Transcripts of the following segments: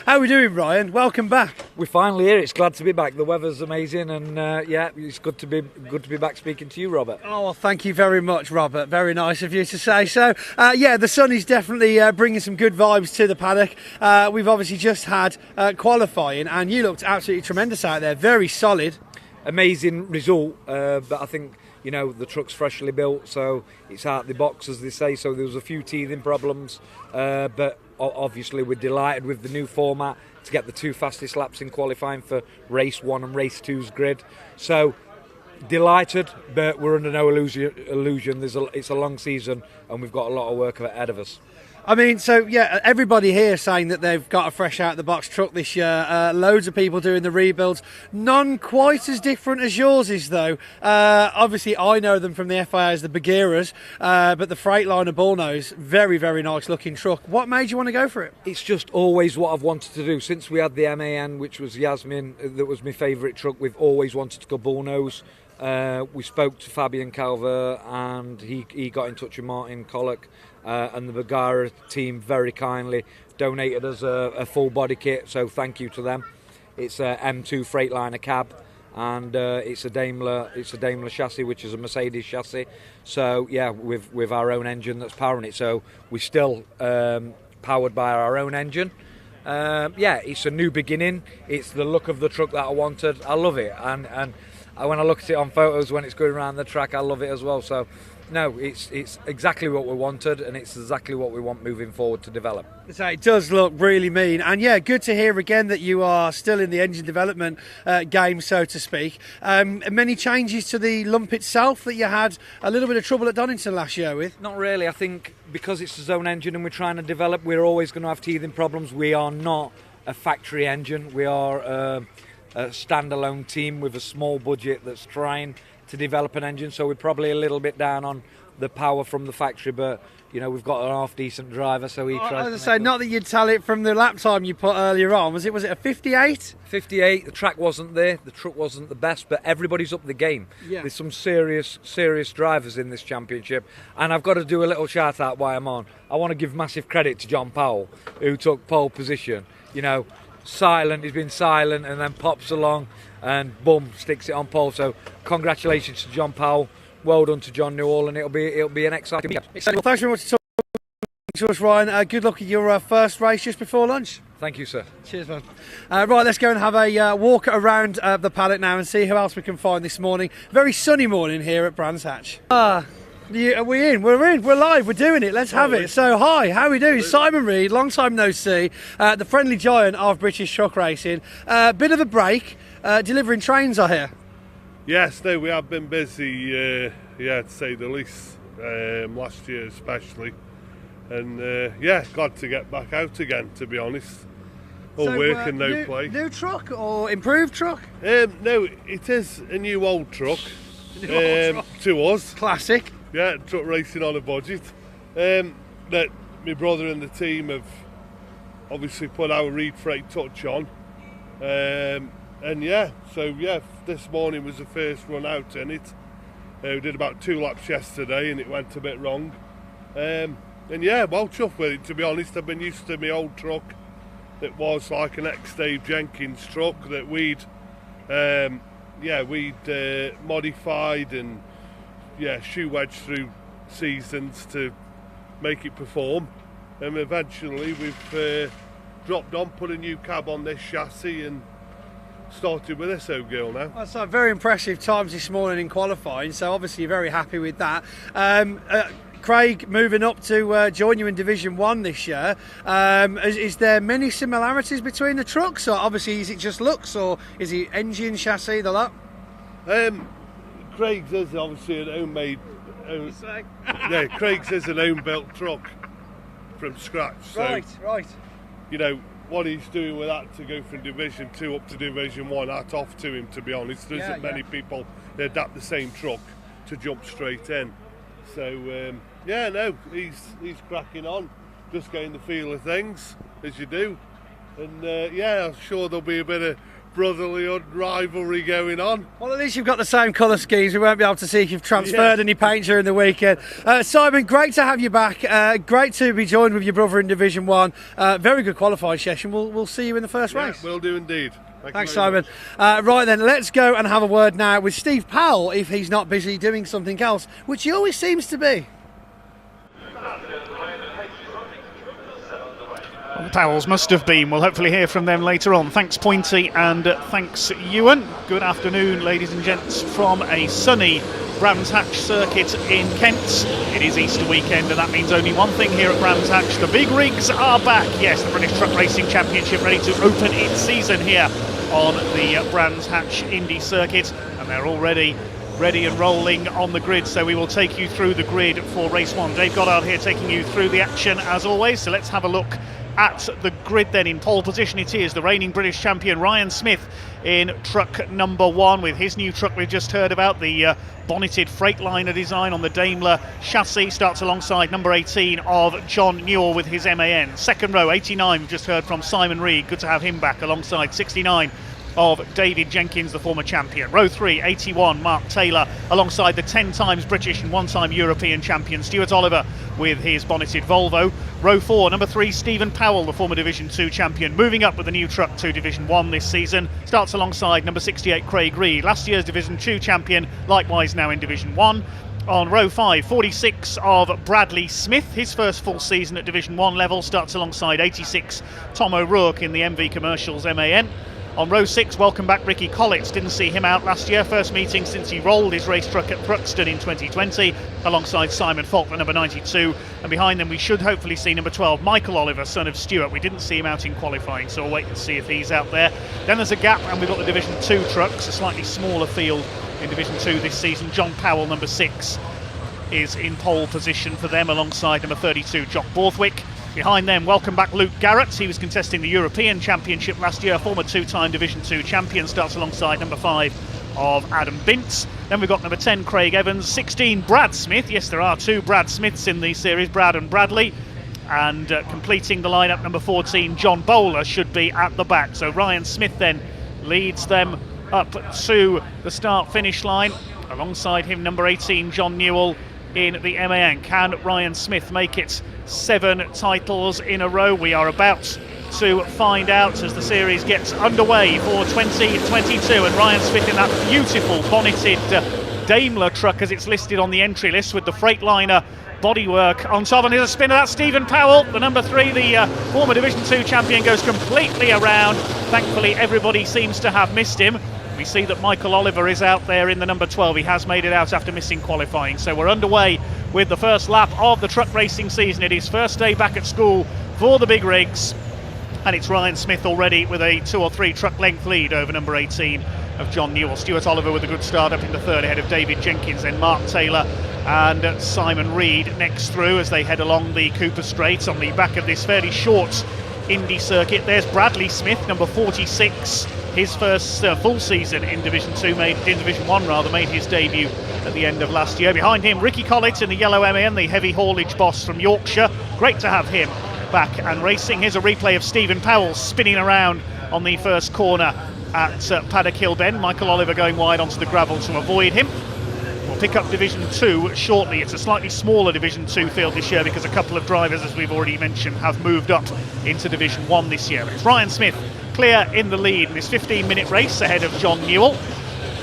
How are we doing, Ryan? Welcome back. We're finally here. It's glad to be back. The weather's amazing, and it's good to be back speaking to you, Robert. Oh, well, thank you very much, Robert. Very nice of you to say so. The sun is definitely bringing some good vibes to the paddock. We've obviously just had qualifying, and you looked absolutely tremendous out there. Very solid. Amazing result, but I think the truck's freshly built, so it's out the box, as they say. So there was a few teething problems, but obviously we're delighted with the new format to get the two fastest laps in qualifying for race 1 and race 2's grid. So delighted, but we're under no illusion. It's a long season, and we've got a lot of work ahead of us. I mean, everybody here saying that they've got a fresh out-the-box truck this year. Loads of people doing the rebuilds. None quite as different as yours is, though. Obviously, I know them from the FIA as the Bagheeras, but the Freightliner Bullnose, very, very nice-looking truck. What made you want to go for it? It's just always what I've wanted to do. Since we had the MAN, which was Yasmin, that was my favourite truck, we've always wanted to go bullnose. We spoke to Fabian Calver, and he got in touch with Martin Collock, and the Bagheera team very kindly donated us a full body kit, so thank you to them. It's a M2 Freightliner cab, and it's a Daimler chassis, which is a Mercedes chassis. So yeah, with our own engine that's powering it. So we're still powered by our own engine. It's a new beginning. It's the look of the truck that I wanted. I love it, and when I look at it on photos when it's going around the track, I love it as well. So no, it's exactly what we wanted, and it's exactly what we want moving forward to develop. So it does look really mean, and yeah, good to hear again that you are still in the engine development game, so to speak. Many changes to the lump itself that you had a little bit of trouble at Donington last year with? Not really. I think because it's a zone engine and we're trying to develop, we're always going to have teething problems. We are not a factory engine. We are a standalone team with a small budget that's trying to develop an engine, so we're probably a little bit down on the power from the factory, but we've got an half decent driver, so he tries. As I say, not that you'd tell it from the lap time you put earlier on. Was it a 58? 58. The track wasn't there, the truck wasn't the best, but everybody's up the game. Yeah. There's some serious drivers in this championship, and I've got to do a little shout out while I'm on. I want to give massive credit to John Powell, who took pole position. Silent, he's been silent, and then pops along and boom, sticks it on pole. So congratulations to John Powell. Well done to John Newell, and it'll be an exciting weekend. Well, thanks very much for talking to us, Ryan. Good luck at your first race just before lunch. Thank you, sir. Cheers, man. Right, let's go and have a walk around the paddock now and see who else we can find this morning. Very sunny morning here at Brands Hatch. Are we in? We're in. We're live. We're doing it. Let's have it. So, hi. How are we doing? Simon Reed, long time no see. The friendly giant of British truck racing. Bit of a break. Delivering trains, I hear. Yes, no, we have been busy. To say the least. Last year, especially, and glad to get back out again. To be honest, all work and no play. New truck or improved truck? No, it is a new old truck. To us, classic. Yeah, truck racing on a budget. That my brother and the team have obviously put our Reed Freight touch on. This morning was the first run out in it. We did about 2 laps yesterday and it went a bit wrong. Well chuffed with it, to be honest. I've been used to my old truck that was like an ex-Dave Jenkins truck that we'd modified and shoe wedge through seasons to make it perform, and eventually we've dropped on, put a new cab on this chassis and started with this old girl now. That's very impressive times this morning in qualifying, so obviously you're very happy with that. Craig moving up to join you in Division 1 this year. Is there many similarities between the trucks, or obviously is it just looks, or is it engine, chassis, the lot? Craig's is obviously an homemade. Craig's is an home-built truck from scratch. So, right. What he's doing with that to go from Division 2 up to Division 1, hat off to him, to be honest. There isn't many people that adapt the same truck to jump straight in. So, he's cracking on, just getting the feel of things, as you do. And, I'm sure there'll be a bit of brotherlyhood rivalry going on. Well, at least you've got the same colour schemes. We won't be able to see if you've transferred any paint during the weekend. Simon, great to have you back. Great to be joined with your brother in Division 1. Very good qualifying session. We'll see you in the first race. Will do indeed. Thanks, Simon. Right then, let's go and have a word now with Steve Powell, if he's not busy doing something else, which he always seems to be. Well, the Powells must have been. We'll hopefully hear from them later on. Thanks, Pointy, and thanks, Ewan. Good afternoon, ladies and gents, from a sunny Brands Hatch circuit in Kent. It is Easter weekend, and that means only one thing here at Brands Hatch. The big rigs are back. Yes, the British Truck Racing Championship ready to open its season here on the Brands Hatch Indy circuit, and they're already ready and rolling on the grid, so we will take you through the grid for race 1. Dave Goddard here taking you through the action as always, so let's have a look at the grid then. In pole position it is the reigning British champion Ryan Smith in truck number 1 with his new truck we've just heard about, the bonneted Freightliner design on the Daimler chassis. Starts alongside number 18 of John Newell with his MAN. Second row, 89, we've just heard from Simon Reed. Good to have him back alongside 69 of David Jenkins, the former champion. Row 3, 81, Mark Taylor alongside the 10 times British and 1-time European champion Stuart Oliver with his bonneted Volvo. Row 4, number 3, Stephen Powell, the former Division 2 champion, moving up with the new truck to Division 1 this season. Starts alongside number 68, Craig Reed, last year's Division 2 champion, likewise now in Division 1. On row 5, 46 of Bradley Smith, his first full season at Division 1 level, starts alongside 86 Tom O'Rourke in the MV Commercials MAN. On row 6, welcome back Ricky Collitz. Didn't see him out last year, first meeting since he rolled his race truck at Thruxton in 2020, alongside Simon Faulkner, number 92. And behind them we should hopefully see number 12, Michael Oliver, son of Stuart. We didn't see him out in qualifying, so we'll wait and see if he's out there. Then there's a gap, and we've got the Division 2 trucks, a slightly smaller field in Division 2 this season. John Powell, number 6, is in pole position for them, alongside number 32, Jock Borthwick. Behind them, welcome back Luke Garrett. He was contesting the European Championship last year, former 2-time Division 2 champion, starts alongside number 5 of Adam Bintz. Then we've got number 10, Craig Evans, 16, Brad Smith. Yes, there are 2 Brad Smiths in the series, Brad and Bradley. And completing the lineup, number 14, John Bowler, should be at the back. So Ryan Smith then leads them up to the start-finish line. Alongside him, number 18, John Newell in the MAN. Can Ryan Smith make it 7 titles in a row? We are about to find out as the series gets underway for 2022, and Ryan Smith in that beautiful bonneted Daimler truck as it's listed on the entry list with the Freightliner bodywork on top. And there's a spinner, that's Stephen Powell, the number 3, the former Division 2 champion, goes completely around. Thankfully everybody seems to have missed him. We see that Michael Oliver is out there in the number 12. He has made it out after missing qualifying. So we're underway with the first lap of the truck racing season. It is first day back at school for the big rigs. And it's Ryan Smith already with a 2 or 3 truck length lead over number 18 of John Newell. Stuart Oliver with a good start up in the third ahead of David Jenkins. Then Mark Taylor and Simon Reed next through as they head along the Cooper Straight on the back of this fairly short Indy circuit. There's Bradley Smith, number 46. His first full season in Division 2, made his debut at the end of last year. Behind him, Ricky Collitz in the yellow MAN, the heavy haulage boss from Yorkshire. Great to have him back and racing. Here's a replay of Stephen Powell spinning around on the first corner at Paddock Hill Bend. Michael Oliver going wide onto the gravel to avoid him. We'll pick up Division 2 shortly. It's a slightly smaller Division 2 field this year because a couple of drivers, as we've already mentioned, have moved up into Division 1 this year. It's Ryan Smith clear in the lead in this 15-minute race ahead of John Newell.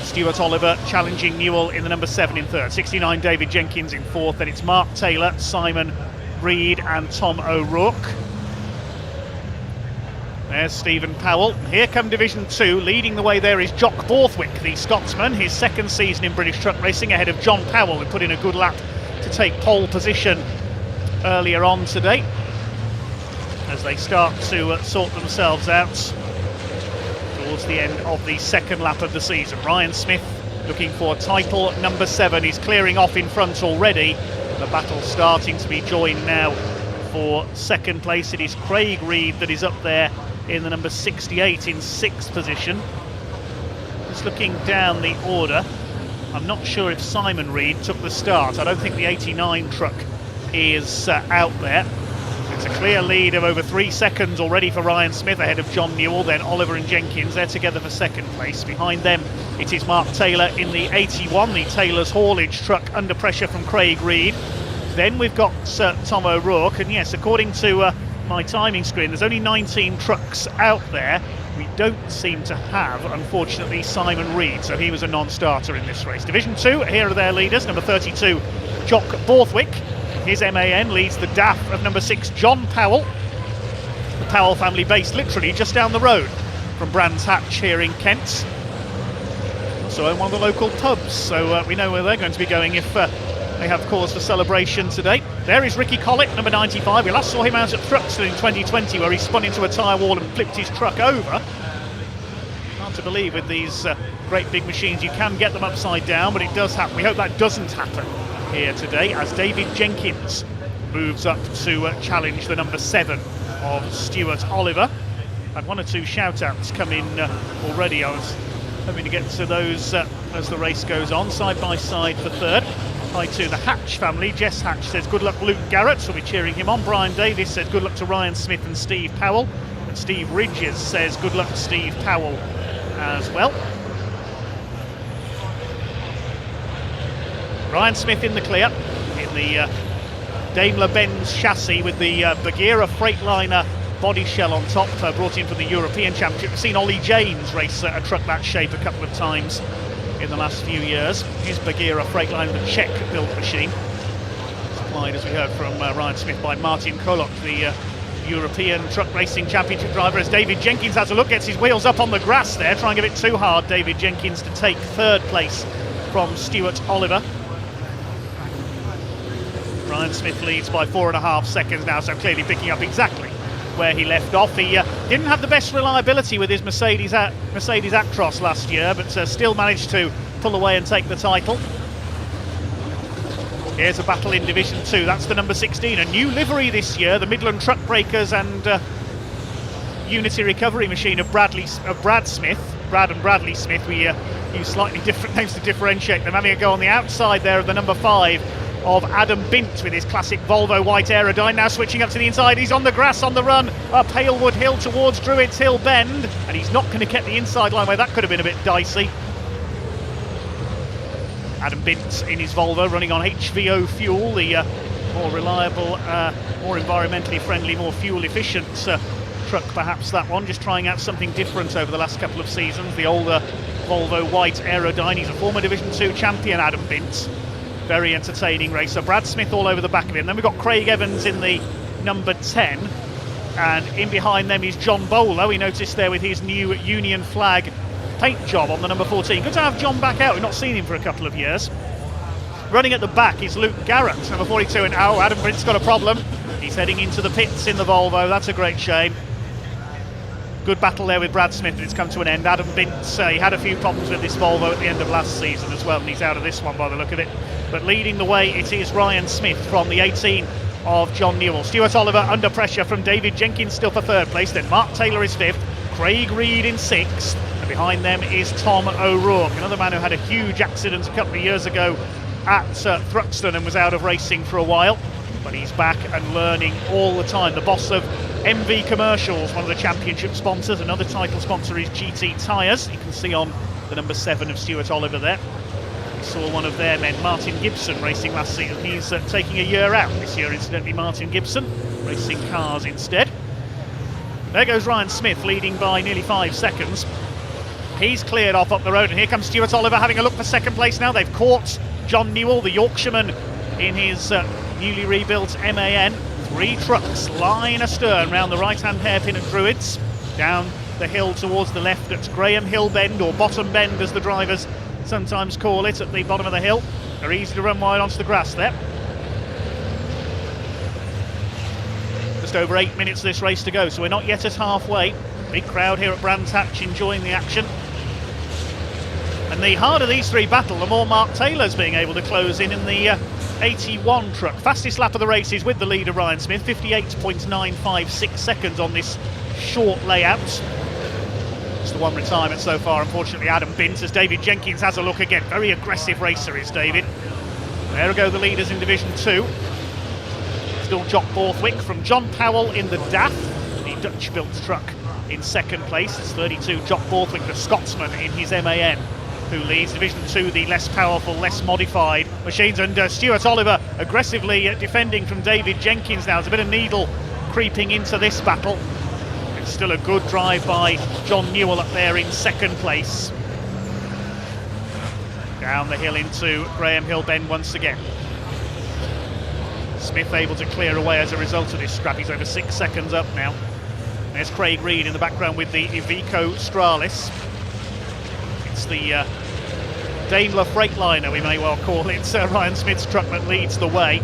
Stuart Oliver challenging Newell in the number 7 in third. 69 David Jenkins in fourth. Then it's Mark Taylor, Simon Reed and Tom O'Rourke. There's Stephen Powell. Here come Division 2. Leading the way there is Jock Borthwick, the Scotsman. His second season in British truck racing ahead of John Powell, who put in a good lap to take pole position earlier on today, as they start to sort themselves out towards the end of the second lap of the season. Ryan Smith looking for title number 7. He's clearing off in front already. The battle starting to be joined now for second place. It is Craig Reed that is up there in the number 68 in 6th position. Just looking down the order, I'm not sure if Simon Reed took the start. I don't think the 89 truck is out there. It's a clear lead of over 3 seconds already for Ryan Smith ahead of John Newell, then Oliver and Jenkins. They're together for second place. Behind them, it is Mark Taylor in the 81, the Taylor's haulage truck, under pressure from Craig Reed. Then we've got Tom O'Rourke, and yes, according to my timing screen, there's only 19 trucks out there. We don't seem to have, unfortunately, Simon Reed, so he was a non-starter in this race. Division 2, here are their leaders. Number 32, Jock Borthwick. His MAN leads the DAF of number 6, John Powell. The Powell family based literally just down the road from Brands Hatch here in Kent. Also in one of the local pubs, so we know where they're going to be going if they have cause for celebration today. There is Ricky Collett, number 95. We last saw him out at Thruxton in 2020 where he spun into a tyre wall and flipped his truck over. Hard to believe with these great big machines you can get them upside down, but it does happen. We hope that doesn't happen here today as David Jenkins moves up to challenge the number 7 of Stuart Oliver. Had 1 or 2 shout-outs come in already. I was hoping to get to those as the race goes on. Side by side for third. Hi to the Hatch family. Jess Hatch says good luck Luke Garrett, so we'll be cheering him on. Brian Davis says good luck to Ryan Smith and Steve Powell. And Steve Ridges says good luck to Steve Powell as well. Ryan Smith in the clear in the Daimler-Benz chassis with the Bagheera Freightliner body shell on top, brought in from the European Championship. We've seen Ollie James race a truck that shape a couple of times in the last few years. His Bagheera Freightliner, the Czech-built machine, supplied, as we heard from Ryan Smith, by Martin Kolok, the European Truck Racing Championship driver, as David Jenkins has a look, gets his wheels up on the grass there, trying a bit too hard, David Jenkins, to take third place from Stuart Oliver. Ryan Smith leads by 4.5 seconds now, so clearly picking up exactly where he left off. He didn't have the best reliability with his Mercedes Actros last year, but still managed to pull away and take the title. Here's a battle in Division 2. That's the number 16, a new livery this year, the Midland Truck Breakers and Unity Recovery machine of Brad and Bradley Smith. We use slightly different names to differentiate them. Having a go on the outside there of the number 5 of Adam Bint with his classic Volvo white Aerodyne. Now switching up to the inside, he's on the grass on the run up Halewood Hill towards Druids Hill Bend, and he's not going to get the inside line where that could have been a bit dicey. Adam Bint in his Volvo running on HVO fuel, the more reliable, more environmentally friendly, more fuel efficient truck perhaps, that one. Just trying out something different over the last couple of seasons, the older Volvo white Aerodyne. He's a former Division 2 champion, Adam Bint. Very entertaining racer. Brad Smith all over the back of him. Then we've got Craig Evans in the number 10. And in behind them is John Bowler. We noticed there with his new Union flag paint job on the number 14. Good to have John back out. We've not seen him for a couple of years. Running at the back is Luke Garrett, number 42. And Adam Brint's got a problem. He's heading into the pits in the Volvo. That's a great shame. Good battle there with Brad Smith, but it's come to an end. Adam Bint, he had a few problems with this Volvo at the end of last season as well, and he's out of this one by the look of it. But leading the way, it is Ryan Smith from the 18 of John Newell. Stuart Oliver under pressure from David Jenkins still for third place. Then Mark Taylor is 5th, Craig Reed in 6th, and behind them is Tom O'Rourke, another man who had a huge accident a couple of years ago at Thruxton and was out of racing for a while. But he's back and learning all the time. The boss of MV Commercials, one of the championship sponsors. Another title sponsor is GT Tyres. You can see on the number 7 of Stuart Oliver there. We saw one of their men, Martin Gibson, racing last season. He's taking a year out this year, incidentally, Martin Gibson, racing cars instead. There goes Ryan Smith, leading by nearly 5 seconds. He's cleared off up the road, and here comes Stuart Oliver having a look for second place now. They've caught John Newell, the Yorkshireman, in his newly rebuilt MAN. 3 trucks line astern round the right-hand hairpin at Druids. Down the hill towards the left at Graham Hill Bend, or Bottom Bend as the drivers sometimes call it, at the bottom of the hill. They're easy to run wide onto the grass there. Just over 8 minutes of this race to go, so we're not yet at halfway. Big crowd here at Brands Hatch enjoying the action. And the harder these 3 battle, the more Mark Taylor's being able to close in the 81 truck. Fastest lap of the race is with the leader Ryan Smith, 58.956 seconds on this short layout. It's the one retirement so far, unfortunately, Adam Bint, as David Jenkins has a look again. Very aggressive racer is David. There go the leaders in Division 2. still Jock Borthwick from John Powell in the DAF, the Dutch-built truck in second place. It's 32 Jock Borthwick, the Scotsman, in his MAN, who leads Division 2, the less powerful, less modified machines. And Stuart Oliver aggressively defending from David Jenkins now. There's a bit of needle creeping into this battle. It's still a good drive by John Newell up there in second place. Down the hill into Graham Hill Bend once again. Smith able to clear away as a result of this scrap. He's over 6 seconds up now. There's Craig Reed in the background with the Iveco Stralis. It's the Daimler Freightliner, we may well call it. Ryan Smith's truck that leads the way.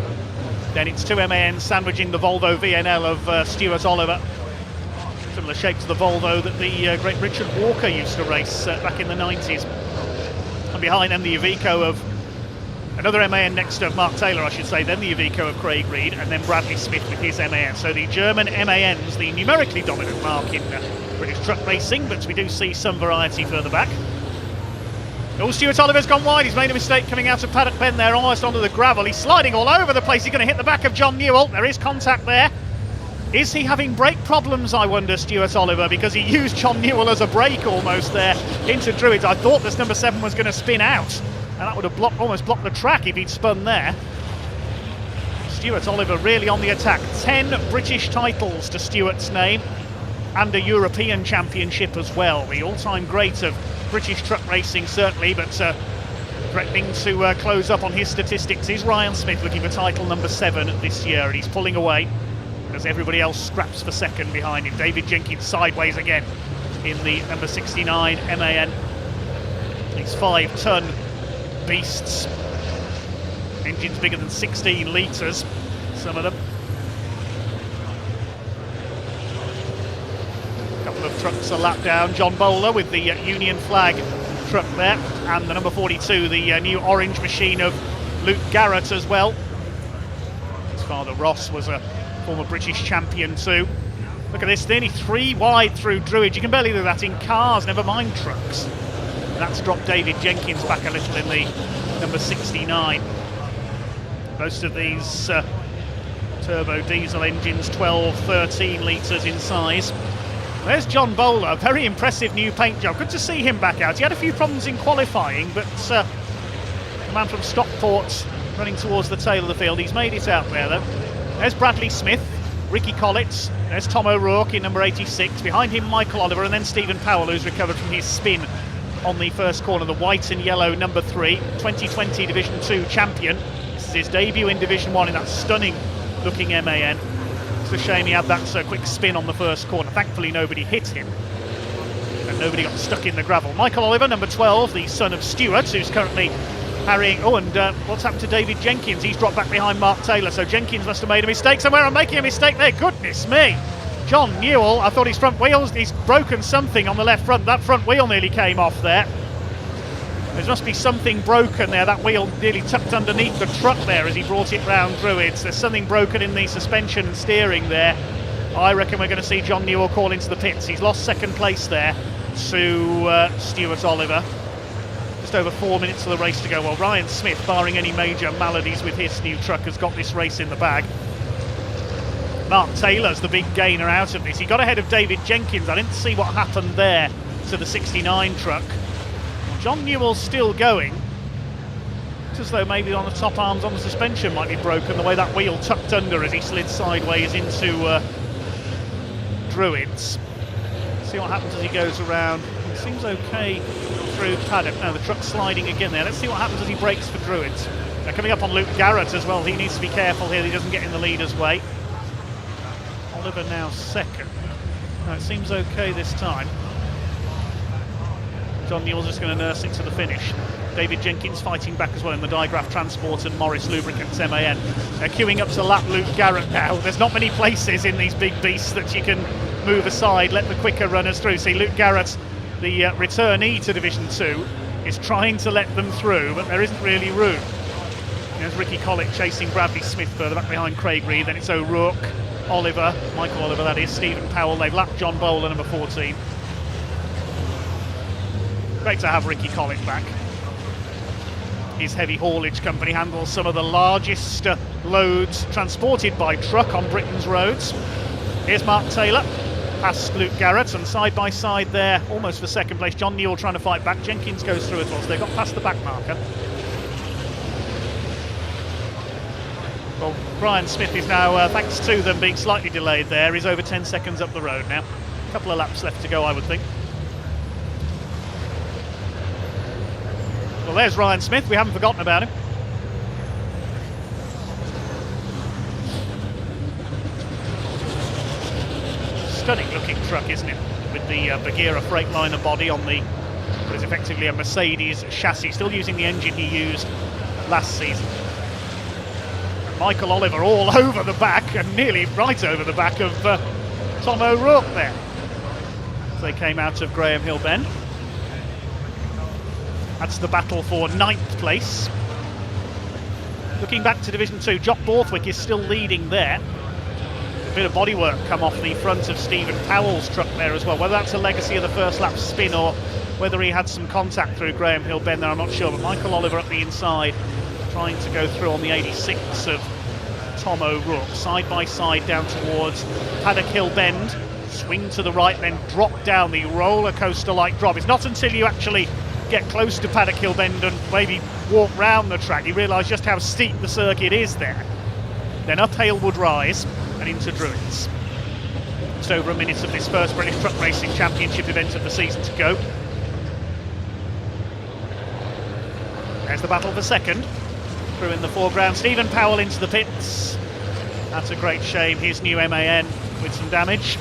Then it's two MANs sandwiching the Volvo VNL of Stuart Oliver. Similar shape to the Volvo that the great Richard Walker used to race back in the 90s. And behind them, the Iveco of another MAN next to Mark Taylor, I should say, then the Iveco of Craig Reed, and then Bradley Smith with his MAN. So the German MANs, the numerically dominant mark in British truck racing, but we do see some variety further back. Oh, Stuart Oliver's gone wide. He's made a mistake coming out of Paddock Bend there, almost onto the gravel. He's sliding all over the place. He's going to hit the back of John Newell. There is contact there. Is he having brake problems, I wonder, Stuart Oliver, because he used John Newell as a brake almost there into Druids. I thought this number 7 was going to spin out, and that would have almost blocked the track if he'd spun there. Stuart Oliver really on the attack. 10 British titles to Stuart's name, and a European championship as well. The all-time great of British truck racing, certainly, but threatening to close up on his statistics is Ryan Smith, looking for title number 7 this year, and he's pulling away as everybody else scraps for second behind him. David Jenkins sideways again in the number 69 MAN. These 5-ton beasts, engines bigger than 16 litres, some of them. A couple of trucks a lap down. John Bowler with the Union flag truck there, and the number 42, the new orange machine of Luke Garrett as well. His father Ross was a former British champion too. Look at this, nearly 3 wide through Druid. You can barely do that in cars, never mind trucks. And that's dropped David Jenkins back a little in the number 69. Most of these turbo diesel engines 12, 13 litres in size. There's John Bowler, very impressive new paint job. Good to see him back out. He had a few problems in qualifying, but the man from Stockport running towards the tail of the field, he's made it out there though. There's Bradley Smith, Ricky Collett, there's Tom O'Rourke in number 86, behind him Michael Oliver, and then Stephen Powell, who's recovered from his spin on the first corner, the white and yellow number 3, 2020 Division 2 champion. This is his debut in Division 1 in that stunning looking MAN. It's a shame he had that quick spin on the first corner. Thankfully nobody hit him and nobody got stuck in the gravel. Michael Oliver, number 12, the son of Stuart, who's currently harrying. Oh, and what's happened to David Jenkins? He's dropped back behind Mark Taylor, so Jenkins must have made a mistake somewhere. I'm making a mistake there, goodness me. John Newell, I thought his front wheels, he's broken something on the left front. That front wheel nearly came off there. There must be something broken there. That wheel nearly tucked underneath the truck there as he brought it round Druids. There's something broken in the suspension and steering there. I reckon we're going to see John Newell call into the pits. He's lost second place there to Stuart Oliver. Just over 4 minutes of the race to go. Well, Ryan Smith, barring any major maladies with his new truck, has got this race in the bag. Mark Taylor's the big gainer out of this. He got ahead of David Jenkins. I didn't see what happened there to the 69 truck. John Newell's still going. It's as though maybe on the top arms on the suspension might be broken, the way that wheel tucked under as he slid sideways into Druids. See what happens as he goes around. It seems okay through Paddock. Now the truck's sliding again there. Let's see what happens as he brakes for Druids. They're coming up on Luke Garrett as well. He needs to be careful here. He doesn't get in the leader's way. Oliver now second. No, it seems okay this time. John Newell's just going to nurse it to the finish. David Jenkins fighting back as well in the Digraph Transport and Morris Lubricants MAN. They're queuing up to lap Luke Garrett now. There's not many places in these big beasts that you can move aside, let the quicker runners through. See, Luke Garrett, the returnee to Division 2, is trying to let them through, but there isn't really room. There's Ricky Collett chasing Bradley Smith further back behind Craig Reed. Then it's O'Rourke, Oliver, Michael Oliver that is, Stephen Powell. They've lapped John Bowler, number 14. Great to have Ricky Collett back. His heavy haulage company handles some of the largest loads transported by truck on Britain's roads. Here's Mark Taylor, past Luke Garrett, and side by side there, almost for second place. John Newell trying to fight back. Jenkins goes through as well, so they got past the back marker. Well, Brian Smith is now, thanks to them being slightly delayed there, is over 10 seconds up the road now. A couple of laps left to go, I would think. Well, there's Ryan Smith. We haven't forgotten about him. Stunning looking truck, isn't it? With the Bagheera Freightliner body on the what is effectively a Mercedes chassis, still using the engine he used last season. Michael Oliver all over the back, and nearly right over the back of Tom O'Rourke there. As they came out of Graham Hill Bend. That's the battle for 9th place. Looking back to Division 2, Jock Borthwick is still leading there. A bit of bodywork come off the front of Stephen Powell's truck there as well. Whether that's a legacy of the first lap spin or whether he had some contact through Graham Hill Bend there, I'm not sure. But Michael Oliver up the inside, trying to go through on the 86 of Tom O'Rourke. Side by side down towards Paddock Hill Bend. Swing to the right, then drop down the roller coaster-like drop. It's not until you actually get close to Paddock Hill Bend and maybe walk round the track you realise just how steep the circuit is there. Then up Halewood Rise and into Druids. Just over a minute of this first British Truck Racing Championship event of the season to go. There's the battle for second. Through in the foreground, Stephen Powell into the pits. That's a great shame, his new MAN with some damage.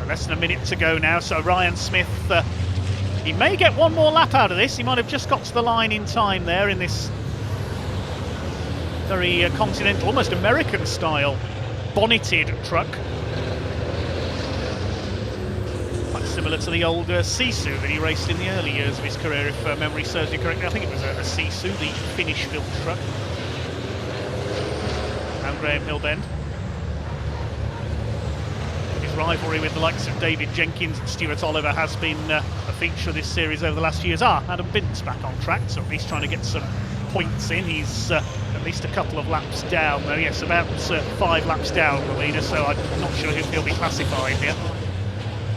Less than a minute to go now, so Ryan Smith, he may get one more lap out of this. He might have just got to the line in time there in this very continental, almost American style bonneted truck. Quite similar to the old Sisu that he raced in the early years of his career, if memory serves me correctly. I think it was a Sisu, the Finnish-built truck. And Graham Hill Bend. Rivalry with the likes of David Jenkins and Stuart Oliver has been a feature of this series over the last few years. Adam Bint's back on track, so at least trying to get some points in. He's at least a couple of laps down, though. Yes, about 5 laps down the leader, so I'm not sure he'll be classified here.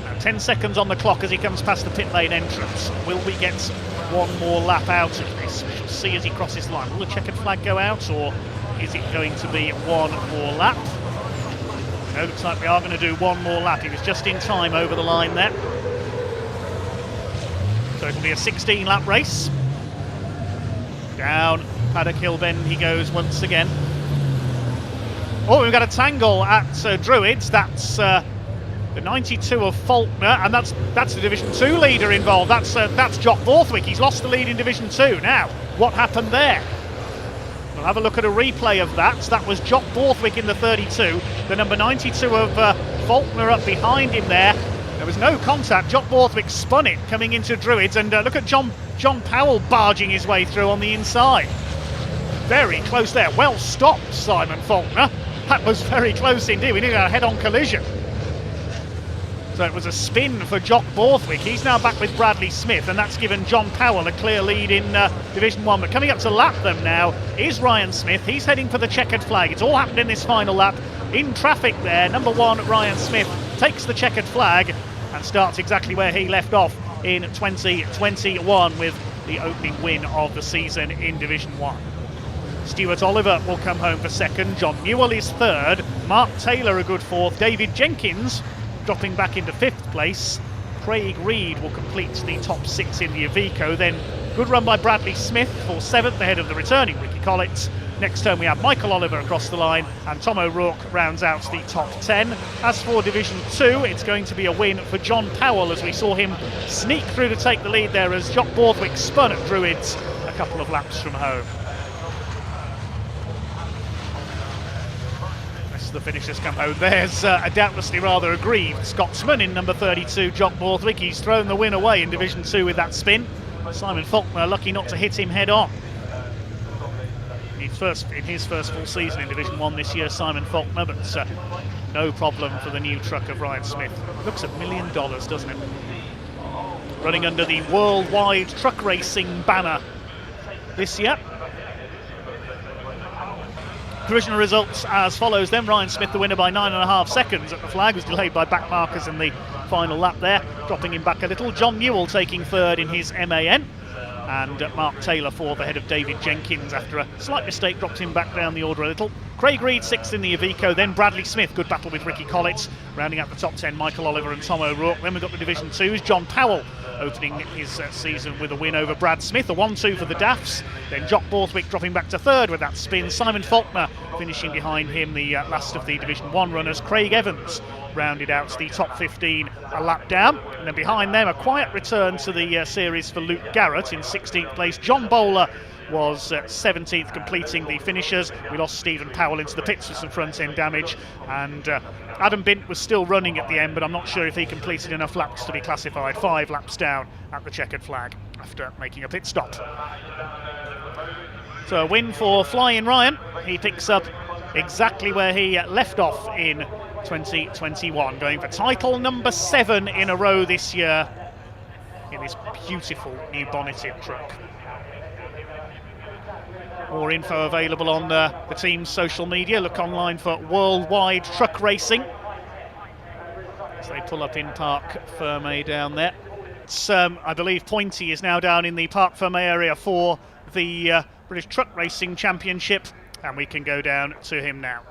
Now 10 seconds on the clock as he comes past the pit lane entrance. Will we get one more lap out of this? We shall see as he crosses the line. Will the checkered flag go out, or is it going to be one more lap? No, looks like we are going to do one more lap. He was just in time over the line there. So it'll be a 16-lap race. Down Paddock Hill Bend he goes once again. Oh, we've got a tangle at Druids. That's the 92 of Faulkner, and that's the Division 2 leader involved. That's Jock Borthwick. He's lost the lead in Division 2. Now, what happened there? We'll have a look at a replay of that. That was Jock Borthwick in the 32. The number 92 of Faulkner up behind him there. There was no contact. Jock Borthwick spun it coming into Druids, and look at John Powell barging his way through on the inside. Very close there. Well stopped, Simon Faulkner. That was very close indeed. We nearly had a head-on collision. So it was a spin for Jock Borthwick. He's now back with Bradley Smith, and that's given John Powell a clear lead in Division 1. But coming up to lap them now is Ryan Smith. He's heading for the checkered flag. It's all happened in this final lap. In traffic there, number 1, Ryan Smith, takes the checkered flag and starts exactly where he left off in 2021 with the opening win of the season in Division 1. Stuart Oliver will come home for second. John Newell is third. Mark Taylor a good fourth. David Jenkins dropping back into 5th place. Craig Reed will complete the top 6 in the Iveco. Then good run by Bradley Smith for 7th ahead of the returning Ricky Collett. Next turn we have Michael Oliver across the line, and Tom O'Rourke rounds out the top 10. As for Division 2, it's going to be a win for John Powell, as we saw him sneak through to take the lead there as Jock Borthwick spun at Druids a couple of laps from home. The finishers come home. There's a doubtlessly rather aggrieved Scotsman in number 32, Jock Borthwick. He's thrown the win away in Division 2 with that spin. Simon Faulkner lucky not to hit him head on. In his first full season in Division 1 this year, Simon Faulkner, but no problem for the new truck of Ryan Smith. Looks $1 million, doesn't it? running under the Worldwide Truck Racing banner this year. Provisional results as follows then. Ryan Smith, the winner by 9.5 seconds at the flag, was delayed by back markers in the final lap there, dropping him back a little. John Newell taking third in his MAN, and Mark Taylor fourth ahead of David Jenkins after a slight mistake dropped him back down the order a little. Craig Reed sixth in the Iveco, then Bradley Smith, good battle with Ricky Collett, rounding out the top 10 Michael Oliver and Tom O'Rourke. Then we've got the Division 2s, John Powell opening his season with a win over Brad Smith, a 1-2 for the Daffs. Then Jock Borthwick dropping back to third with that spin. Simon Faulkner finishing behind him, the last of the Division 1 runners. Craig Evans rounded out the top 15 a lap down. And then behind them, a quiet return to the series for Luke Garrett in 16th place. John Bowler was 17th, completing the finishers. We lost Stephen Powell into the pits with some front-end damage, and Adam Bint was still running at the end, but I'm not sure if he completed enough laps to be classified. 5 laps down at the checkered flag after making a pit stop. So a win for Flying Ryan. He picks up exactly where he left off in 2021, going for title number 7 in a row this year in this beautiful new bonneted truck. More info available on the team's social media. Look online for Worldwide Truck Racing as they pull up in Parc Fermé down there. I believe Pointy is now down in the Parc Fermé area for the British Truck Racing Championship, and we can go down to him now.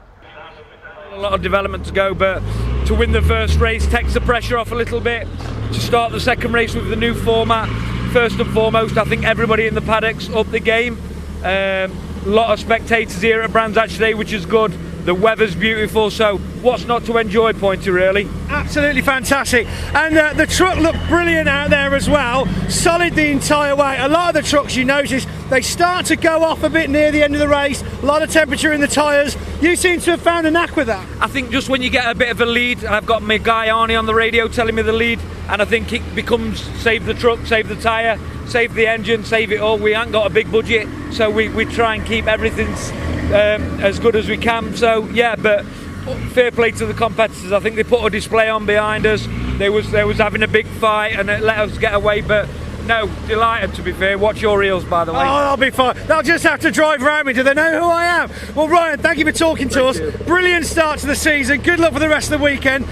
A lot of development to go, but to win the first race takes the pressure off a little bit. To start the second race with the new format, first and foremost, I think everybody in the paddock's up the game. A lot of spectators here at Brands Hatch today, which is good. The weather's beautiful, so what's not to enjoy, Pointy, really? Absolutely fantastic. And the truck looked brilliant out there as well. Solid the entire way. A lot of the trucks, you notice, they start to go off a bit near the end of the race. A lot of temperature in the tyres. You seem to have found a knack with that. I think just when you get a bit of a lead, I've got my guy Arnie on the radio telling me the lead, and I think it becomes save the truck, save the tyre, save the engine, save it all. We ain't got a big budget, so we try and keep everything as good as we can. So yeah, but fair play to the competitors. I think they put a display on behind us. They was having a big fight and it let us get away, but no, delighted to be fair. Watch your reels, by the way. Oh, I'll be fine. They'll just have to drive around me. Do they know who I am? Well, Ryan, thank you for talking to us. Brilliant start to the season. Good luck for the rest of the weekend.